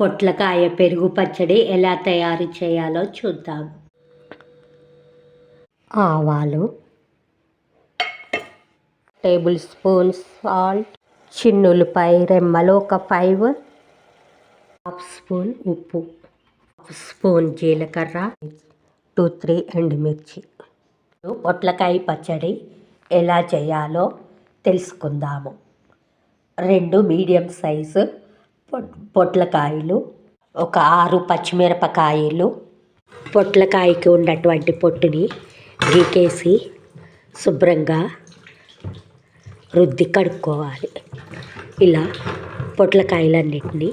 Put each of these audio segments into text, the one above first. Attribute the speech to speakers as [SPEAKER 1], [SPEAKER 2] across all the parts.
[SPEAKER 1] పొట్లకాయ పెరుగు పచ్చడి ఎలా తయారు చేయాలో చూద్దాం. ఆవాలు, టేబుల్ స్పూన్ సాల్ట్, చిన్నులపై రెమ్మలు ఒక 5, హాఫ్ స్పూన్ ఉప్పు, హాఫ్ స్పూన్ జీలకర్ర, 2-3 ఎండుమిర్చి. పొట్లకాయ పచ్చడి ఎలా చేయాలో తెలుసుకుందాము. 2 మీడియం సైజు పొట్లకాయలు, ఒక 6 పచ్చిమిరపకాయలు, పొట్లకాయకి ఉన్నటువంటి పొట్టుని గీకేసి శుభ్రంగా రుద్ది కడుక్కోవాలి. ఇలా పొట్లకాయలన్నిటినీ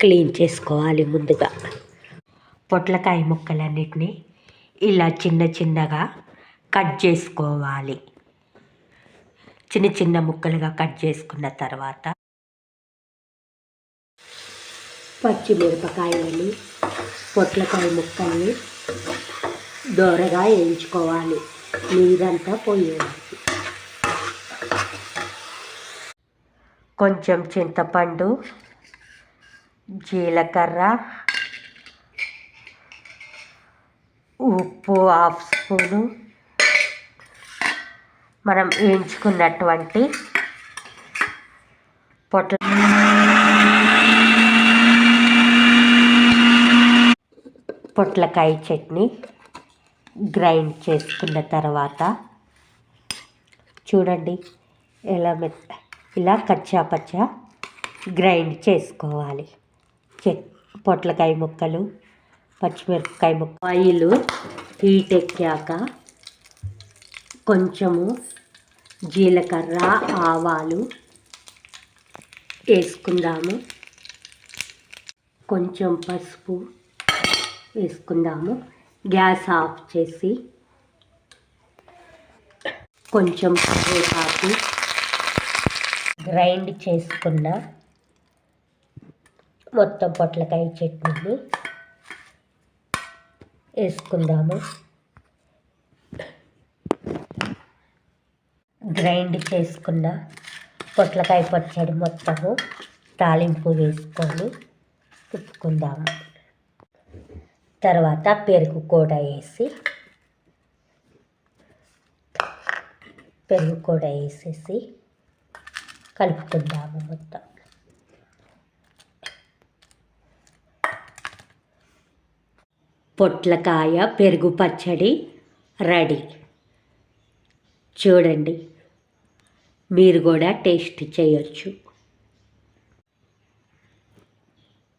[SPEAKER 1] క్లీన్ చేసుకోవాలి. ముందుగా పొట్లకాయ ముక్కలన్నిటినీ ఇలా చిన్న చిన్నగా కట్ చేసుకోవాలి. చిన్న చిన్న ముక్కలుగా కట్ చేసుకున్న తర్వాత పచ్చిమిరపకాయలని, పొట్లకాయ ముక్కల్ని దోరగా వేయించుకోవాలి. నీరంతా పోయేయాలి. కొంచెం చింతపండు, జీలకర్ర, ఉప్పు హాఫ్ స్పూను, మనం వేయించుకున్నటువంటి పొట్లకాయ చట్నీ గ్రైండ్ చేసుకున్న తర్వాత చూడండి ఇలా కచ్చా పచ్చా గ్రైండ్ చేసుకోవాలి. పొట్లకాయ ముక్కలు, పచ్చిమిరపకాయ ముక్క. ఆయిల్ హీట్ ఎక్కాక కొంచెము జీలకర్ర, ఆవాలు వేసుకుందాము. కొంచెం పసుపు వేసుకుందాము. గ్యాస్ ఆఫ్ చేసి కొంచెం కరివేపాకు, గ్రైండ్ చేసుకున్న మొత్తం పొట్లకాయ చట్నీని వేసుకుందాము. గ్రైండ్ చేసుకున్న పొట్లకాయ పచ్చడి మొత్తము తాలింపు వేసుకొని తిప్పుకుందాము. తర్వాత పెరుగు కూడా వేసేసి కలుపుకుందాము మొత్తం. పొట్లకాయ పెరుగు పచ్చడి రెడీ. చూడండి, మీరు కూడా టేస్ట్ చేయొచ్చు.